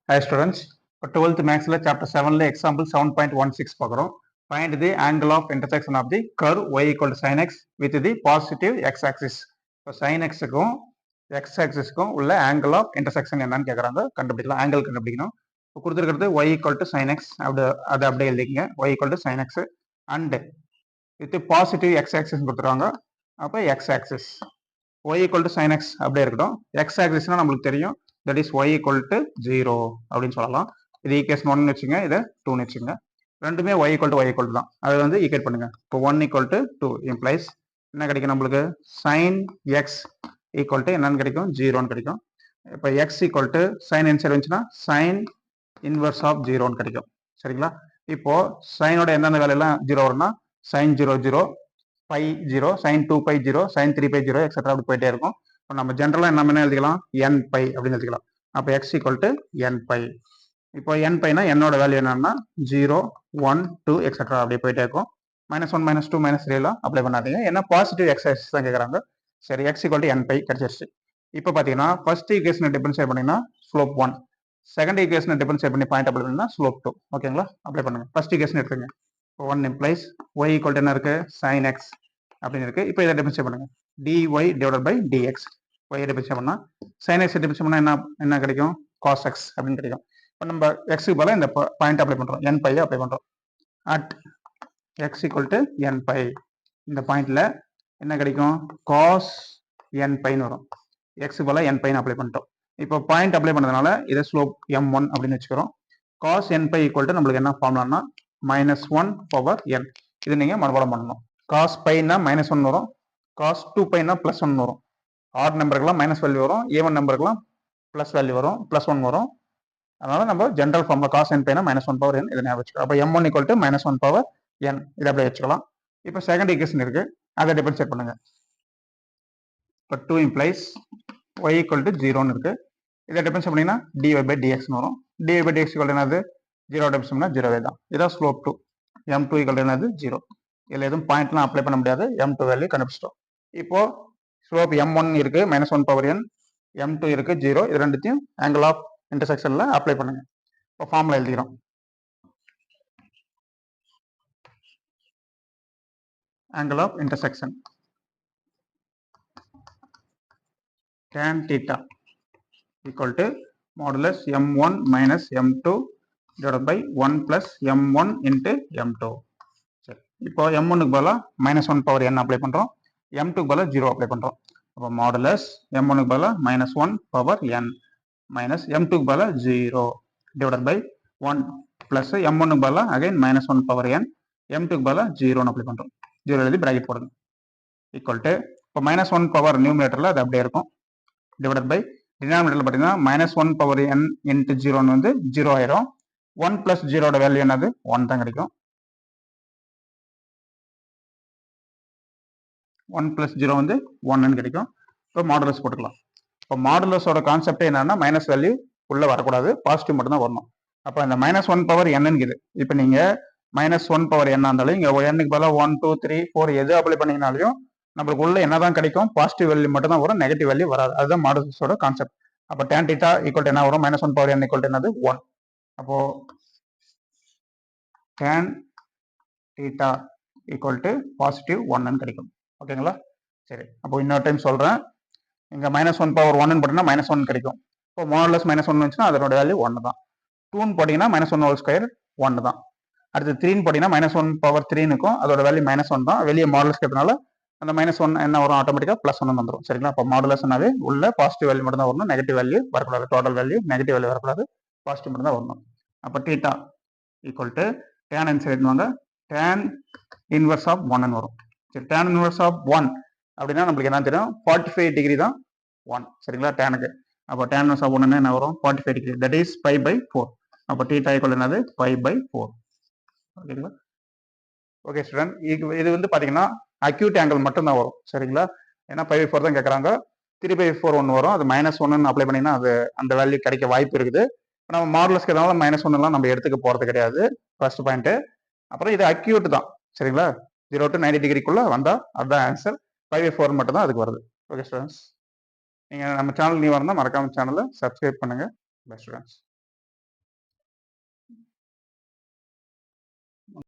Hi students, for 12th Maths chapter 7 example 7.16 பார்க்கிறோம். Find the angle of intersection of the curve y equal to sin x with the positive x axis. இப்போ sin x க்கும் x axis க்கும் உள்ள angle of intersection என்னன்னு கேட்குறாங்க. கண்டுபிடிக்கலாம், angle கண்டுபிடிக்கணும். இப்போ கொடுத்துருக்கிறது y equal to sin x, அது அப்படியே எழுதிக்கங்க. y equal to sin x and with positive x axis கொடுத்துருவாங்க. அப்போ x axis y equal to sin x அப்படியே இருக்கட்டும். x axisனா நம்மளுக்கு தெரியும், that is y equal to 0 அப்படின்னு சொல்லலாம். இது ஈக்குவேஷன் 1 வச்சுங்க, இதை 2 வச்சுங்க. ரெண்டுமே y equal to y equal to தான். அதை வந்து ஈக்குவேட் பண்ணுங்க. இப்போ 1 equal to 2 implies என்ன கிடைக்கும் நம்மளுக்கு, sin x equal to என்னன்னு கிடைக்கும், 0ன்னு கிடைக்கும். இப்போ x equal to sin n side வந்துச்சுன்னா sin inverse of 0ன்னு கிடைக்கும். சரிங்களா? இப்போ சைனோட எந்தெந்த வேலையெல்லாம் 0 வரும்னா sin 0 0, pi 0, sin 2 pi 0, sin 3 pi 0 etcetera அப்படி போயிட்டே இருக்கும். இப்போ நம்ம ஜென்ரலாக என்ன எழுதிக்கலாம், n பை அப்படின்னு எழுதிக்கலாம். அப்போ x equal to n pi. இப்போ n பைனா என்னோட வேல்யூ என்னன்னா 0, 1, 2 எக்ஸெட்ரா அப்படியே போயிட்டே இருக்கும். -1, -2, -3 அப்ளை பண்ணாதீங்க, ஏன்னா பாசிட்டிவ் x ஆக்சிஸ் தான் கேட்குறாங்க. சரி, x equal to n pi கிடைச்சிருச்சு. இப்போ பார்த்தீங்கன்னா ஃபர்ஸ்ட் ஈக்குவேஷனை டிஃபரன்ஷியேட் பண்ணிங்கன்னா ஸ்லோப் 1, செகண்ட் ஈக்குவேஷனை டிஃபரன்ஷியேட் பண்ணி பாயிண்ட் அப்ளை பண்ணினா ஸ்லோப் 2. ஓகேங்களா? அப்ளை பண்ணுங்க. ஃபர்ஸ்ட் ஈக்குவேஷன் எடுத்துங்க. 1 implies y ஈக்குவல் டு என்ன இருக்கு, sin x அப்படின்னு இருக்கு. இப்போ இதை டிஃபரன்ஷியேட் பண்ணுங்க. dy divided by dx. y differentiate பண்ணா sin x டிஃபரன்ஷியேட் பண்ணா என்ன கிடைக்கும், cos x அப்படின்னு கிடைக்கும். இப்போ நம்ம x க்கு பதிலா இந்த பாயிண்ட் அப்ளை பண்றோம், n பை அப்ளை பண்றோம். at x equal to n pi, இந்த பாயிண்ட்ல என்ன கிடைக்கும், cos n பைன்னு வரும். x க்கு பதிலா n பைன்னு அப்ளை பண்ணிட்டோம். இப்போ பாயிண்ட் அப்ளை பண்ணதுனால இதை ஸ்லோப் m1 அப்படின்னு வச்சுக்கிறோம். cos n pi equal to நம்மளுக்கு என்ன ஃபார்முலானா -1 பவர் n. இது நீங்க மனப்பாடம் பண்ணணும். cos பைனா -1 வரும், cos 2 பைனா +1 வரும். ஆட் நம்பருக்குலாம் மைனஸ் வேல்யூ வரும், ஈவன் நம்பருக்குலாம் ப்ளஸ் வேல்யூ வரும், +1 வரும். அதனால நம்ம general formula cos n பைனா -1 power n இதை ஞாபகம் வச்சுக்கலாம். அப்போ m1 equal to -1 power n, இதை அப்படியே வச்சுக்கலாம். இப்போ செகண்ட் ஈக்குவேஷன் இருக்கு, அதை டிஃபரன்ஷியேட் பண்ணுங்க. இப்போ 2 implies y ஈக்குவல் டு 0ன்னு இருக்கு. இதை டிஃபரன்ஷியேட் பண்ணீங்கன்னா dy பை dxன்னு வரும். dy பை dx ஈக்குவல் என்னது, 0 டிஃபரன்ஷியேட் 0 தான். இதான் ஸ்லோப் 2. m2 ஈக்குவல் என்னது 0. இதில் எதுவும் பாயிண்ட்லாம் அப்ளை பண்ண முடியாது, m2 வேல்யூ கண்டுபிடிச்சிட்டோம். இப்போ ஸ்லோப் m1 இருக்கு -1 பவர் n, m2 இருக்கு 0. இது ரெண்டுத்தையும் ஆங்கிள் ஆஃப் இன்டர்செக்ஷன்ல அப்ளை பண்ணுங்க. இப்போ ஃபார்முலா எழுதிக்கிறோம். Angle of intersection tan theta equal to modulus m1 minus m2 divided by 1 plus m1 into m2. சரி, இப்போ m1 க்கு பதிலா -1 பவர் n அப்ளை பண்றோம், m2 க்கு பதிலா 0 அப்ளை பண்றோம். அப்போ மாடுலஸ் m1 க்கு பதிலா -1 பவர் n மைனஸ் m2 க்கு பதிலா 0 டிவைடட் பை 1 பிளஸ் m1 க்கு பதிலா அகைன் -1 பவர் n, m2 க்கு பதிலா 0 அப்ளை பண்றோம். 0 எழுதி பிராக்கெட் போடுங்க. ஈக்குவல் டு இப்போ -1 பவர் நியூமரேட்டர்ல அது அப்படியே இருக்கும், டிவைடட் பை டினாமினேட்டர்ல பார்த்தீங்கன்னா -1 பவர் n இன்ட்டு 0ன்னு வந்து 0 ஆயிரும். 1 பிளஸ் 0ட வேல்யூ என்னது, 1 தான் கிடைக்கும். 1 பிளஸ் 0 வந்து 1ன்னு கிடைக்கும். இப்போ மாடுலஸ் போட்டுக்கலாம். இப்போ மாடுலஸோட கான்செப்டே என்னன்னா மைனஸ் வேல்யூ உள்ள வரக்கூடாது, பாசிட்டிவ் மட்டும் தான் வரணும். அப்போ இந்த -1 பவர் என்னன்னு, இப்போ நீங்க -1 பவர் என்ன இருந்தாலும் இங்க n-க்கு பதிலாக 1, 2, 3, 4 எது அப்ளை பண்ணீங்கனாலையும் நம்மளுக்கு உள்ள என்னதான் கிடைக்கும், பாசிட்டிவ் வேல்யூ மட்டும் தான் வரும், நெகட்டிவ் வேல்யூ வராது. அதுதான் மாடுலஸோட கான்செப்ட். அப்போ tan theta ஈக்குவல் என்ன வரும், -1 பவர் n ஈக்குவல் என்னது 1. அப்போ tan theta equal to positive 1ன்னு கிடைக்கும். ஓகேங்களா? சரி, அப்போ இன்னொரு டைம் சொல்றேன். இங்க -1 பவர் 1ன்னு போட்டீங்கன்னா -1 கிடைக்கும். இப்போ மாடுலஸ் -1 வந்துச்சுன்னா அதோட வேல்யூ 1 தான். 2ன்னு போட்டீங்கன்னா -1 ஹோல் ஸ்கொயர் 1 தான். அடுத்து 3ன்னு போட்டீங்கன்னா -1 பவர் 3ன்னு இருக்கும், அதோட வேல்யூ -1 தான். வெளியே மாடுலஸ் கேட்டனால அந்த -1 என்ன வரும், ஆட்டோமேட்டிக்கா +1 வந்துடும். சரிங்களா? அப்போ மாடுலஸ்னாவே உள்ள பாசிட்டிவ் வேல்யூ மட்டும் தான் வரணும், நெகட்டிவ் வேல்யூ வரக்கூடாது. டோட்டல் வேல்யூ நெகட்டிவ் வேல்யூ வரக்கூடாது, பாசிட்டிவ் மட்டும் தான் வரணும். அப்போ theta equal to tan n சைடுவாங்க tan இன்வர்ஸ் ஆஃப் 1ன்னு வரும். சரி, tan இன்வர்ஸ் ஆஃப் 1 அப்படின்னா நம்மளுக்கு என்ன தெரியும், 45 டிகிரி தான் 1. சரிங்களா? டேனுக்கு அப்போ tan இன்வர்ஸ் ஆஃப் 1 என்ன வரும், 45 டிகிரி, தட் இஸ் π/4. அப்போ தீட்டா ஈக்குவல் என்னது, π/4. ஓகேங்களா? ஓகே ஸ்டூடெண்ட், இது வந்து பாத்தீங்கன்னா அக்யூட் ஆங்கிள் மட்டும் தான் வரும். சரிங்களா? ஏன்னா 5/4 தான் கேட்கறாங்க. 3/4 ஒன்று வரும், அது -1ன்னு அப்ளை பண்ணீங்கன்னா அது அந்த வேல்யூ கிடைக்க வாய்ப்பு இருக்குது. நம்ம மாடுலஸ்க்கு எதனால -1 நம்ம எடுத்துக்க போறது கிடையாது, ஃபர்ஸ்ட் பாயிண்ட். அப்புறம் இது அக்யூட் தான். சரிங்களா? 0 to 90 டிகிரிக்குள்ள வந்தா அதுதான் ஆன்சர். 5/4 மட்டும் தான் அதுக்கு வருது. ஓகே ஸ்டூடெண்ட்ஸ், நீங்க நம்ம சேனல் நியூ வரணும், மறக்காம சேனலை சப்ஸ்கிரைப் பண்ணுங்க. Bye students.